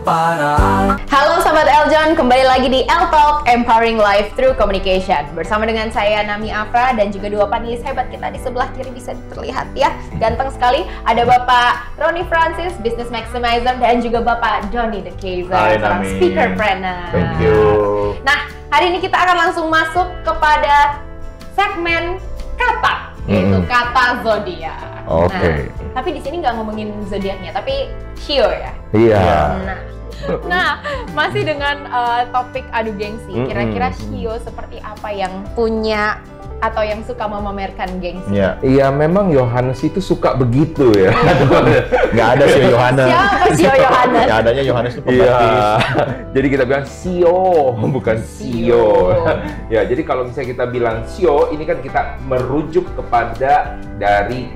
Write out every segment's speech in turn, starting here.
paraan. Halo Sobat Eljon, kembali lagi di El Talk Empowering Life Through Communication. Bersama dengan saya Nami Afra dan juga dua panelis hebat kita di sebelah kiri bisa terlihat ya. Ganteng sekali, ada Bapak Roni Francis, Business Maximizer, dan juga Bapak Donny The Kaiser, seorang speakerpreneur. Thank you. Nah, hari ini kita akan langsung masuk kepada segmen kata, yaitu kata zodiak. Oke. Nah, tapi di sini nggak ngomongin zodiaknya, tapi Shio ya. Iya. Nah, masih dengan topik adu gengsi. Kira-kira Shio seperti apa yang punya atau yang suka memamerkan gengsi? Iya, memang Yohanes itu suka begitu ya. Nggak ada Shio Yohanes. Siapa Shio Yohanes? Ya adanya Yohanes itu pembaptis. Jadi kita bilang Shio, bukan Shio. Ya, jadi kalau misalnya kita bilang Shio, ini kan kita merujuk kepada dari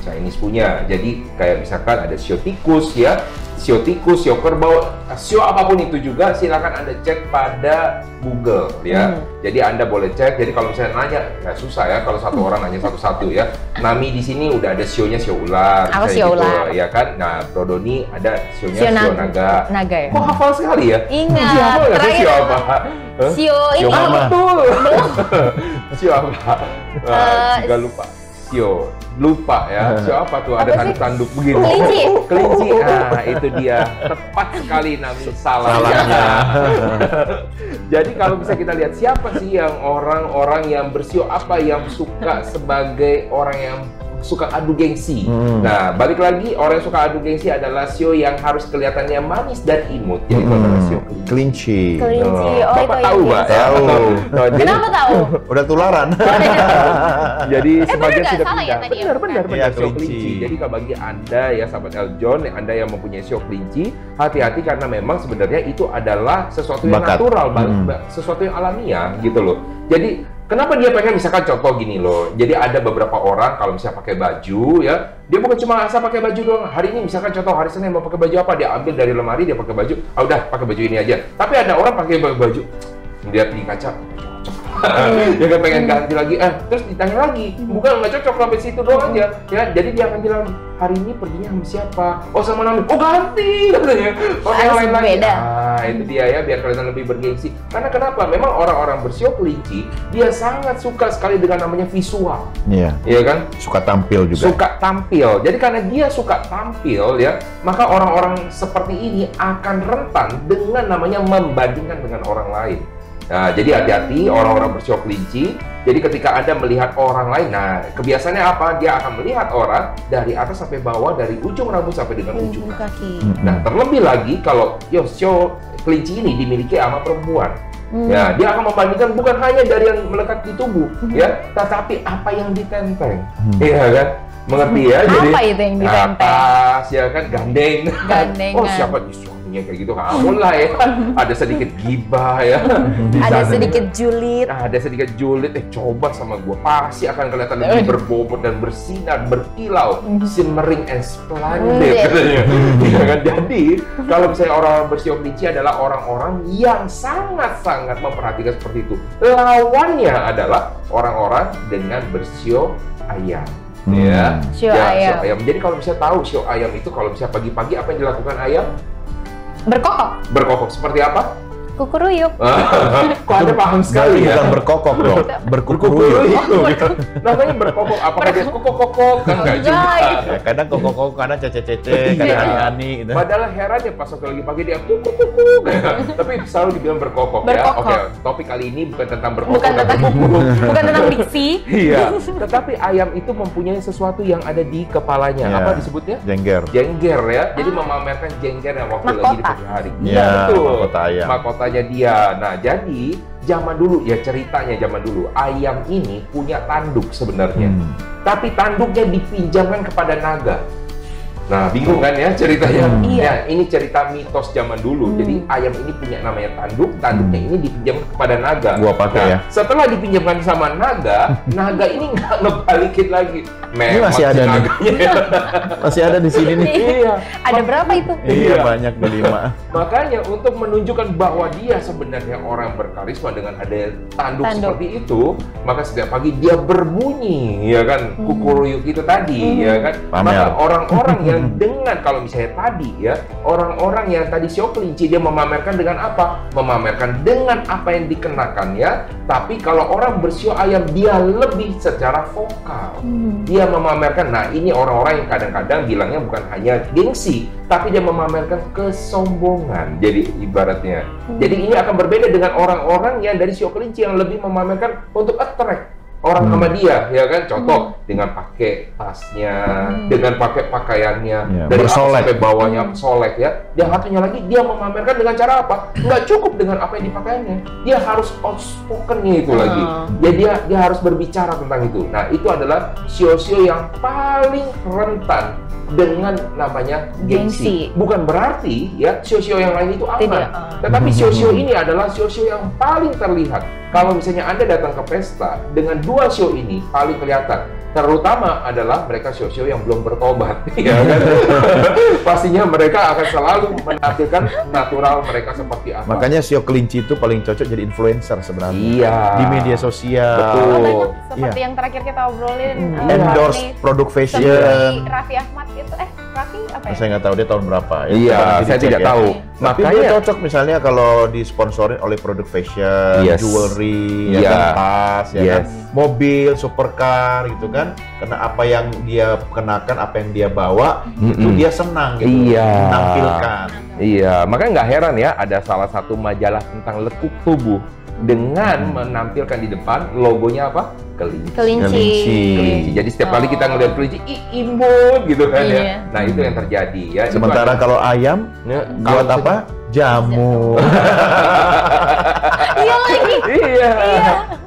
Chinese punya. Jadi kayak misalkan ada Shio tikus ya, Shio tikus, Shio kerbau, Shio apapun itu juga silakan Anda cek pada Google ya. Jadi Anda boleh cek. Jadi kalau misalnya nanya, nggak susah ya kalau satu orang nanya satu-satu ya. Nami di sini udah ada Shio-nya Shio ular. Apa Shio gitu, ular? ya kan? Nah, Bro Doni ada Shio-nya Shio Shio naga. Naga ya? Kok hafal sekali ya? Ingat, Siapa nggak sih Shio apa? Shio ini. Ah, betul. Shio apa? Juga lupa. Shio lupa ya. Shio apa tuh? Ada tanduk-tanduk begini. Kelinci. Kelinci. Nah, itu dia. Tepat sekali Nami salahnya. Jadi kalau bisa kita lihat siapa sih yang orang-orang yang bersio apa yang suka sebagai orang yang suka adu gengsi. Nah, balik lagi orang yang suka adu gengsi adalah Shio yang harus kelihatannya manis dan imut. Jadi itu adalah Shio Kelinci. Kelinci. Oh, Bapak itu tahu, yang Mbak? gengsi. Tahu. Kenapa tahu? Udah tularan. Jadi bener sebagian nggak? sudah Salah ya pindah. tadi ya? Benar, Iya, Shio kelinci. kelinci. Jadi kalau bagi Anda ya sahabat Eljon, Anda yang mempunyai Shio kelinci, hati-hati karena memang sebenarnya itu adalah sesuatu yang Bakat. natural, sesuatu yang alamiah gitu loh. Jadi kenapa dia pengen, misalkan contoh gini loh, jadi ada beberapa orang kalau misalnya pakai baju ya, dia bukan cuma asal pakai baju doang. Hari ini misalkan contoh hari Senin mau pakai baju apa, dia ambil dari lemari, dia pakai baju, udah pakai baju ini aja. Tapi ada orang pakai baju, lihat di kaca, dia kan pengen ganti lagi, terus ditanya lagi, bukan nggak cocok sampai situ doang aja, ya. Jadi dia akan bilang, hari ini perginya sama siapa? Oh sama Nami, oh ganti katanya. Oh yang lain lagi. Beda. Itu dia ya, biar kelihatan lebih bergengsi. Karena kenapa? Memang orang-orang bersio kelinci, dia sangat suka sekali dengan namanya visual. Iya. Iya kan? Suka tampil juga. Suka tampil. Jadi karena dia suka tampil ya, maka orang-orang seperti ini akan rentan dengan namanya membandingkan dengan orang lain. Nah, jadi hati-hati orang-orang bersio kelinci. Jadi ketika Anda melihat orang lain, nah kebiasaannya apa? Dia akan melihat orang dari atas sampai bawah, dari ujung rambut sampai dengan ujung kaki. Nah, terlebih lagi kalau sio kelinci ini dimiliki sama perempuan. Ya, dia akan membandingkan bukan hanya dari yang melekat di tubuh, ya, tetapi apa yang ditenteng. Iya kan? Mengerti ya? Jadi Apa itu yang ditenteng? atas, ya kan, gandeng. Gandengan. Oh, siapa di suaminya kayak gitu? Kamu lah ya. Ada sedikit gibah ya. Di Ada sana. sedikit julid. Ada sedikit julid. Coba sama gua, pasti akan kelihatan lebih berbobot dan bersinar, berkilau, shimmering and splendid katanya. Ya kan? Jadi kalau misalnya orang bersio kelinci adalah orang-orang yang sangat-sangat memperhatikan seperti itu. Lawannya adalah orang-orang dengan bersio ayam. Ya, Shio ya, ayam. Shio ayam. Jadi kalau misalnya tahu Shio ayam itu kalau misalnya pagi-pagi apa yang dilakukan ayam? Berkokok. Berkokok seperti apa? Kukuruyuk. Kok Anda paham sekali ya? Bukan berkokok dong. Berkukuruyuk. Berkukuruyuk. Namanya berkokok. Apakah dia kokok-kokok? Kan enggak juga. Ya, kadang kokok-kokok, kadang cece-cece, kadang ani-ani gitu. Padahal herannya pas waktu lagi pagi dia kukuk-kukuk. Tapi selalu dibilang berkokok ya. Berkokok. Oke, topik kali ini bukan tentang berkokok Bukan dan tentang berkukuk. bukan tentang diksi. Iya, tetapi ayam itu mempunyai sesuatu yang ada di kepalanya. Ya. Apa disebutnya? Jengger. Jengger ya. Jadi memamerkan jengger yang waktu lagi di Mahkota. pagi hari. Iya, betul. mahkota ayam. Mahkotanya dia. Nah, jadi zaman dulu ya, ceritanya zaman dulu ayam ini punya tanduk sebenarnya. Tapi tanduknya dipinjamkan kepada naga. Nah, bingung kan ya ceritanya? Iya. Ya, ini cerita mitos zaman dulu. Jadi ayam ini punya namanya tanduk, tanduknya ini dipinjamkan kepada naga. Gua pakai ya. Setelah dipinjamkan sama naga, naga ini nggak ngebalikin lagi. Ini masih ada nih. naganya. Masih ada di sini nih. Iya. Ada berapa itu? Iya, banyak berlima. Makanya untuk menunjukkan bahwa dia sebenarnya orang berkarisma dengan ada tanduk seperti itu, maka setiap pagi dia berbunyi, ya kan, kukuruyuk itu tadi, ya kan. Pamer. Maka orang-orang yang dengan kalau misalnya tadi ya, orang-orang yang tadi sio kelinci dia memamerkan dengan apa? Memamerkan dengan apa yang dikenakan ya. Tapi kalau orang bersio ayam dia lebih secara vokal. Dia memamerkan, nah ini orang-orang yang kadang-kadang bilangnya bukan hanya gengsi, tapi dia memamerkan kesombongan. Jadi ibaratnya. Jadi ini akan berbeda dengan orang-orang yang dari sio kelinci yang lebih memamerkan untuk attract orang sama dia, ya kan? Contoh dengan pakai tasnya, dengan pakai pakaiannya, dari atas sampai bawahnya solek ya. Yang satunya lagi dia memamerkan dengan cara apa? Nggak cukup dengan apa yang dipakaiannya, dia harus outspokennya itu lagi. Ya dia harus berbicara tentang itu. Nah itu adalah sio-sio yang paling rentan dengan namanya gengsi. Bukan berarti ya sio-sio yang lain itu aman. Tetapi sio-sio ini adalah sio-sio yang paling terlihat. Kalau misalnya Anda datang ke pesta dengan dua sio ini paling kelihatan. Terutama adalah mereka sio-sio yang belum bertobat, ya kan? Pastinya mereka akan selalu menampilkan natural mereka seperti apa. Makanya sio kelinci itu paling cocok jadi influencer sebenarnya. Iya. Di media sosial. Betul. Seperti yang terakhir kita obrolin. Endorse produk fashion. Seperti Raffi Ahmad itu, Raffi apa ya? Saya nggak tahu dia tahun berapa. Ya. Iya, saya tidak tahu. Tapi dia cocok misalnya kalau disponsorin oleh produk fashion, jewelry, ya kan, tas, ya kan, mobil, supercar gitu kan. Karena apa yang dia kenakan, apa yang dia bawa, itu dia senang gitu, menampilkan. Iya, makanya nggak heran ya ada salah satu majalah tentang lekuk tubuh dengan menampilkan di depan logonya apa? Kelinci. Jadi setiap kali kita ngeliat kelinci, imut gitu kan ya. Nah itu yang terjadi ya. Sementara kalau ayam, buat apa? Jamu. Iya lagi.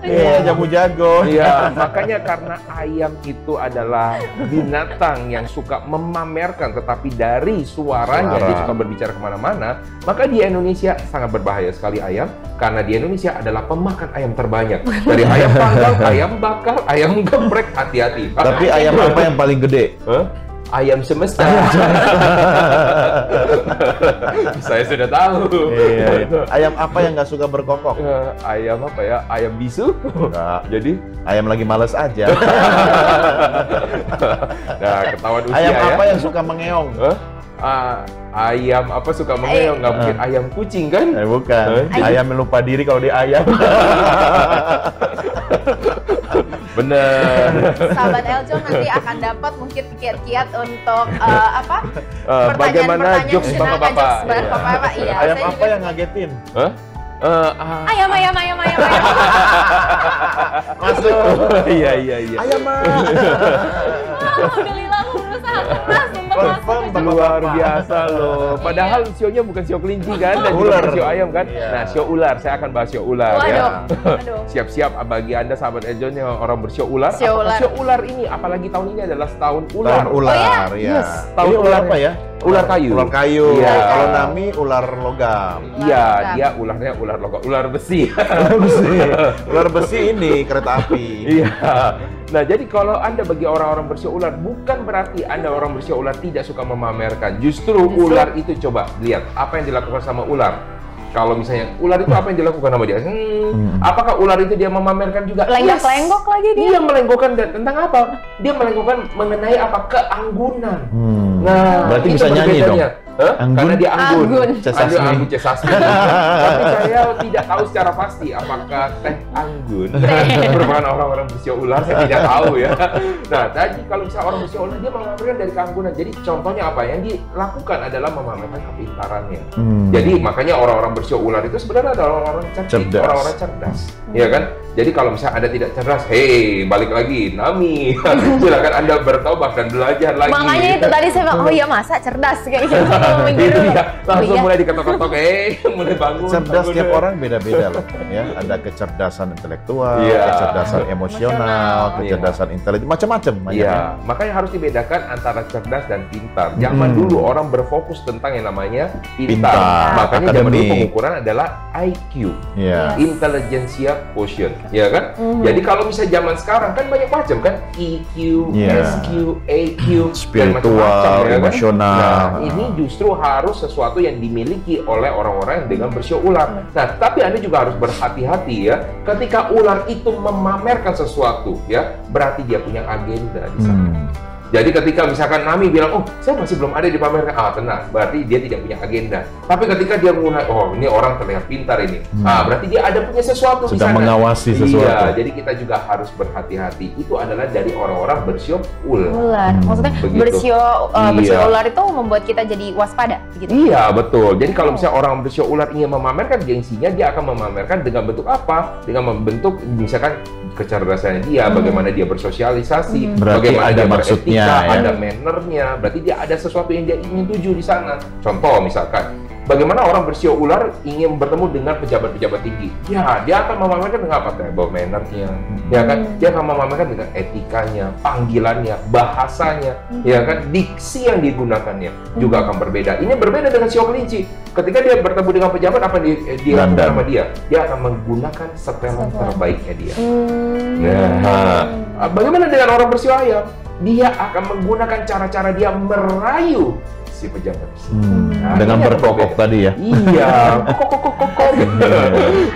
Iya, jamu jago. Iya, makanya karena ayam itu adalah binatang yang suka memamerkan, tetapi dari suaranya dia suka berbicara kemana-mana, maka di Indonesia sangat berbahaya sekali ayam, karena di Indonesia adalah pemakan ayam terbanyak. Dari ayam panggang, ayam bakar, ayam geprek, hati-hati. Tapi ayam apa yang paling gede? Ayam semesta. Saya sudah tahu. Iya. Ayam apa yang nggak suka berkokok? Ayam apa ya? Ayam bisu? Enggak. Jadi ayam lagi males aja. Nah, ketahuan usia ayam ya. apa yang suka mengeong? Ayam apa suka mengeong? Nggak mungkin ayam kucing kan? Bukan. Ayam yang lupa diri kalau dia ayam. Bener. Sahabat Eljo nanti akan dapat mungkin kiat-kiat untuk bagaimana jokes bapak-bapak. Iya. Ayam apa yang ngagetin? Ayam. Masuk. Iya. Ayam mah. Alhamdulillah aku berusaha keras untuk Confirm masuk. Luar biasa loh. Padahal sionya bukan sio kelinci kan, dan juga bukan sio ayam kan. Nah, sio ular. Saya akan bahas sio ular ya. Siap-siap bagi Anda sahabat Eljon yang orang bersio ular. Sio ular ini, apalagi tahun ini adalah setahun ular. Tahun ular, ya. Tahun ular apa ya? Ular kayu. Ular kayu. Iya. Kalau Nami ular logam. Iya, dia ularnya ular logam, ular besi. Ular besi ini kereta api. Iya. Nah, jadi kalau Anda bagi orang-orang bersio ular, bukan berarti Anda orang bersio ular tidak suka memamerkan. Justru ular itu, coba lihat apa yang dilakukan sama ular. Kalau misalnya ular itu apa yang dilakukan sama dia? Apakah ular itu dia memamerkan juga? Lenggok-lenggok lagi dia. Dia melenggokkan tentang apa? Dia melenggokkan mengenai apa? Keanggunan. Nah, berarti itu bisa nyanyi dong. Karena dia anggun. Anggun. C. Sasmi. Tapi saya tidak tahu secara pasti apakah Teh Anggun merupakan orang-orang bersio ular, saya tidak tahu ya. Nah, tadi kalau misalnya orang bersio ular dia memamerkan dari keanggunan. Jadi contohnya apa? Yang dilakukan adalah memamerkan kepintarannya. Jadi makanya orang-orang bersio ular itu sebenarnya adalah orang-orang cerdik, orang-orang cerdas. Ya kan? Jadi kalau misalnya Anda tidak cerdas, hei, balik lagi, Nami. Silakan Anda bertobat dan belajar lagi. Makanya itu tadi saya bilang, oh iya masa cerdas kayak gitu. Itu dia, langsung mulai diketok-ketok, mulai bangun. Cerdas tiap orang beda-beda loh, ya. Ada kecerdasan intelektual, kecerdasan emosional, kecerdasan intelektual, macam-macam. Iya, makanya harus dibedakan antara cerdas dan pintar. Zaman dulu orang berfokus tentang yang namanya pintar. Makanya zaman dulu pengukuran adalah IQ, intelligentsia quotient, ya kan? Jadi kalau misalnya zaman sekarang kan banyak macam kan, EQ, SQ, AQ, spiritual, emosional. Nah, ini justru harus sesuatu yang dimiliki oleh orang-orang yang dengan bersio ular. Nah, tapi Anda juga harus berhati-hati ya. Ketika ular itu memamerkan sesuatu, ya, berarti dia punya agenda di sana. Jadi ketika misalkan Nami bilang, oh saya masih belum ada dipamerkan, tenang, berarti dia tidak punya agenda. Tapi ketika dia mulai, oh ini orang terlihat pintar ini, berarti dia ada punya sesuatu di sana. Sudah mengawasi sesuatu. Iya, jadi kita juga harus berhati-hati. Itu adalah dari orang-orang bersio ular. Maksudnya bersio ular itu membuat kita jadi waspada, gitu? Iya, betul. Jadi kalau misalnya orang bersio ular ingin memamerkan gengsinya, dia akan memamerkan dengan bentuk apa? Dengan membentuk misalkan kecerdasannya dia, bagaimana dia bersosialisasi, bagaimana dia beretika, ada mannernya, berarti dia ada sesuatu yang dia ingin tuju di sana. Contoh misalkan, bagaimana orang bersio ular ingin bertemu dengan pejabat-pejabat tinggi? Ya, dia akan memamerkan dengan apa? Table mannernya, ya kan? Dia akan memamerkan dengan etikanya, panggilannya, bahasanya, ya kan? Diksi yang digunakannya juga akan berbeda. Ini berbeda dengan sio kelinci. Ketika dia bertemu dengan pejabat, apa dilakukan sama dia? Dia akan menggunakan setelan terbaiknya dia. Nah, bagaimana dengan orang bersio ayam? Dia akan menggunakan cara-cara dia merayu si pejabat. Dengan berkokok tadi ya? Iya, kokok.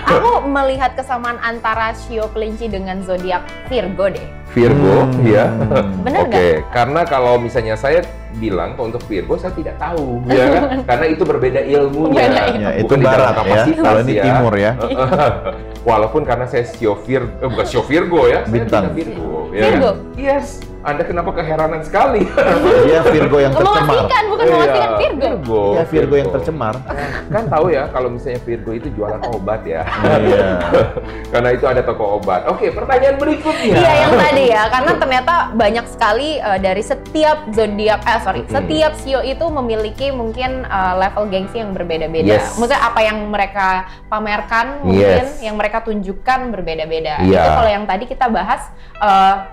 Aku melihat kesamaan antara sio kelinci dengan zodiak Virgo deh. Virgo, ya. Benar nggak? Oke, karena kalau misalnya saya bilang untuk Virgo saya tidak tahu, ya kan? Karena itu berbeda ilmunya. Ya, itu barat ya, kalau ini timur ya. Walaupun karena saya bukan sio Virgo ya, bintang Virgo. Virgo? Yes. Anda kenapa keheranan sekali? Dia Virgo yang tercemar. Bukan mewakilkan Virgo. Iya, Virgo yang tercemar. Kan tahu ya, kalau misalnya Virgo itu jualan obat ya. Karena itu ada toko obat. Oke, pertanyaan berikutnya. Iya, yang tadi ya, karena ternyata banyak sekali dari setiap zodiak, setiap sio itu memiliki mungkin level gengsi yang berbeda-beda. Maksudnya apa yang mereka pamerkan, mungkin yang mereka tunjukkan berbeda-beda. Itu kalau yang tadi kita bahas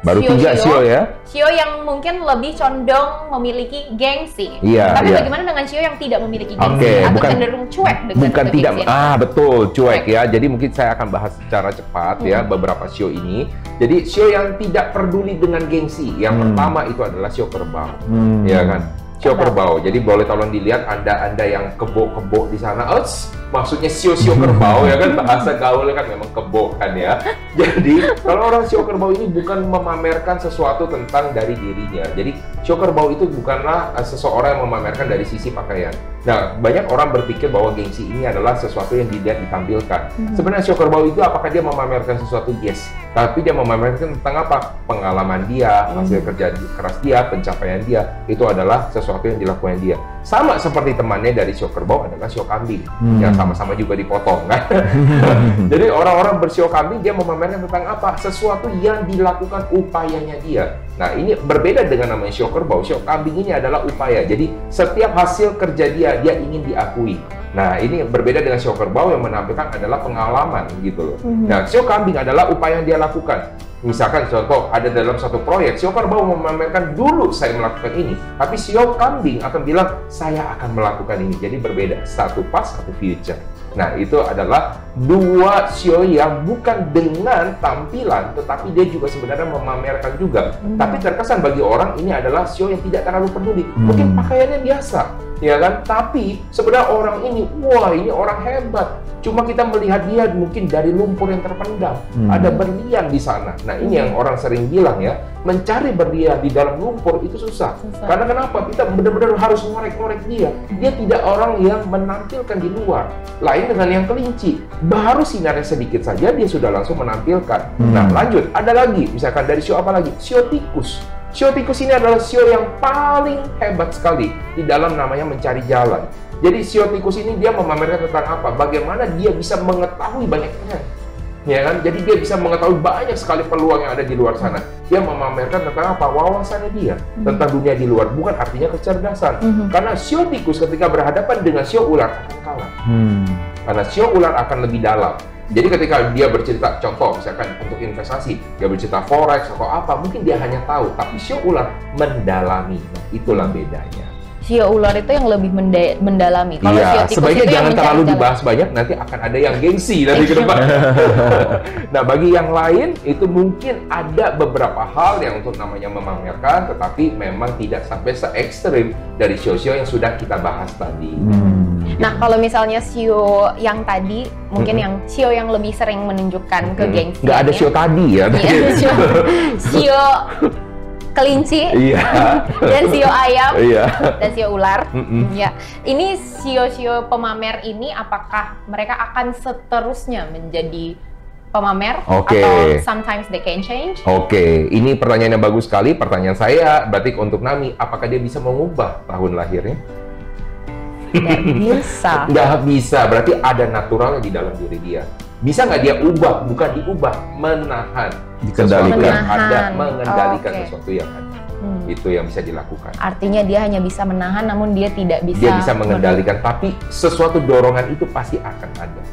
baru 3 sio ya. Sio yang mungkin lebih condong memiliki gengsi. Tapi bagaimana dengan sio yang tidak memiliki gengsi atau cenderung cuek dengan kegengsian? Betul, cuek ya. Jadi mungkin saya akan bahas secara cepat ya beberapa sio ini. Jadi sio yang tidak peduli dengan gengsi. Yang pertama itu adalah sio kerbau. Ya kan? Sio kerbau. Jadi boleh tolong dilihat Anda yang kebo-kebo di sana. Maksudnya sio kerbau ya kan, bahasa gaulnya kan memang kebo kan ya. Jadi kalau orang sio kerbau ini bukan memamerkan sesuatu tentang dari dirinya. Jadi sio kerbau itu bukanlah seseorang yang memamerkan dari sisi pakaian. Nah, banyak orang berpikir bahwa gengsi ini adalah sesuatu yang dilihat ditampilkan. Sebenarnya sio kerbau itu apakah dia memamerkan sesuatu? Yes. Tapi dia memamerkan tentang apa? Pengalaman dia, hasil kerja keras dia, pencapaian dia. Itu adalah sesuatu yang dilakukan dia. Sama seperti temannya dari sio kerbau adalah sio kambing. Yang sama-sama juga dipotong kan. Jadi orang-orang bersio kambing dia memamerkan tentang apa? Sesuatu yang dilakukan upayanya dia. Nah, ini berbeda dengan namanya sio kerbau. Sio kambing ini adalah upaya. Jadi setiap hasil kerja dia ingin diakui. Nah, ini berbeda dengan sio kerbau yang menampilkan adalah pengalaman gitu loh. Nah, sio kambing adalah upaya yang dia lakukan. Misalkan contoh, ada dalam satu proyek, sio kerbau memamerkan dulu saya melakukan ini, tapi sio kambing akan bilang saya akan melakukan ini. Jadi berbeda, satu past atau future. Nah, itu adalah dua sio yang bukan dengan tampilan, tetapi dia juga sebenarnya memamerkan juga. Tapi terkesan bagi orang ini adalah sio yang tidak terlalu peduli. Mungkin pakaiannya biasa, ya kan? Tapi sebenarnya orang ini, wah ini orang hebat. Cuma kita melihat dia mungkin dari lumpur yang terpendam. Ada berlian di sana. Nah, ini yang orang sering bilang ya, mencari berlian di dalam lumpur itu susah. Karena kenapa? Kita benar-benar harus ngorek-ngorek dia. Dia tidak orang yang menampilkan di luar. Lain dengan yang kelinci. Baru sinarnya sedikit saja, dia sudah langsung menampilkan. Nah, lanjut. Ada lagi, misalkan dari sio apa lagi? Sio tikus. Sio tikus ini adalah sio yang paling hebat sekali di dalam namanya mencari jalan. Jadi sio tikus ini dia memamerkan tentang apa? Bagaimana dia bisa mengetahui banyak hal. Ya kan? Jadi dia bisa mengetahui banyak sekali peluang yang ada di luar sana. Dia memamerkan tentang apa? Wawasannya dia tentang dunia di luar, bukan artinya kecerdasan. Karena sio tikus ketika berhadapan dengan sio ular akan kalah. Karena sio ular akan lebih dalam. Jadi ketika dia bercerita, contoh misalkan untuk investasi, dia bercerita forex atau apa, mungkin dia hanya tahu, tapi sio ular mendalami. Nah, itulah bedanya. Sio ular itu yang lebih mendalami. Kalau sio tikus sebaiknya itu jangan terlalu dibahas banyak, nanti akan ada yang gengsi nanti ke depan. Nah, bagi yang lain itu mungkin ada beberapa hal yang untuk namanya memamerkan, tetapi memang tidak sampai se-ekstrim dari sio-sio yang sudah kita bahas tadi. Nah, kalau misalnya sio yang tadi, mungkin yang sio yang lebih sering menunjukkan kegengsian. Nggak ada sio tadi ya. kelinci, dan sio ayam, dan sio ular. Ya, ini sio-sio pemamer ini apakah mereka akan seterusnya menjadi pemamer atau sometimes they can change? Ini pertanyaan yang bagus sekali. Pertanyaan saya berarti untuk Nami, apakah dia bisa mengubah tahun lahirnya? Nggak bisa. Nggak bisa, berarti ada naturalnya di dalam diri dia. Bisa nggak dia ubah? Bukan diubah, menahan. Dikendalikan. Mengendalikan sesuatu yang ada. Itu yang bisa dilakukan. Artinya dia hanya bisa menahan, namun dia tidak bisa. Dia bisa mengendalikan, tapi sesuatu dorongan itu pasti akan ada.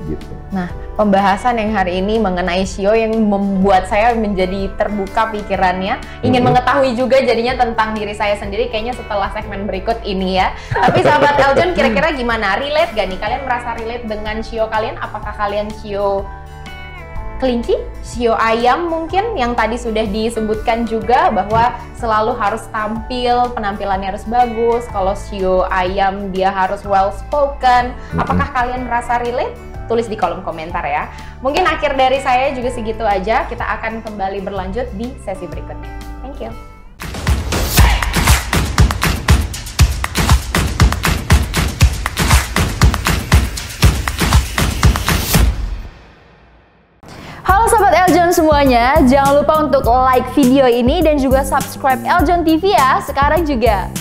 Gitu. Nah, pembahasan yang hari ini mengenai sio yang membuat saya menjadi terbuka pikirannya, ingin mengetahui juga jadinya tentang diri saya sendiri. Kayaknya setelah segmen berikut ini ya. Tapi sahabat Eljon, kira-kira gimana? Relate gak nih? Kalian merasa relate dengan sio kalian? Apakah kalian sio kelinci, sio ayam mungkin yang tadi sudah disebutkan juga bahwa selalu harus tampil, penampilannya harus bagus. Kalau sio ayam dia harus well spoken. Apakah kalian merasa relate? Tulis di kolom komentar ya. Mungkin akhir dari saya juga segitu aja. Kita akan kembali berlanjut di sesi berikutnya. Thank you. Halo Sobat Eljon semuanya, jangan lupa untuk like video ini dan juga subscribe Eljon TV ya, sekarang juga.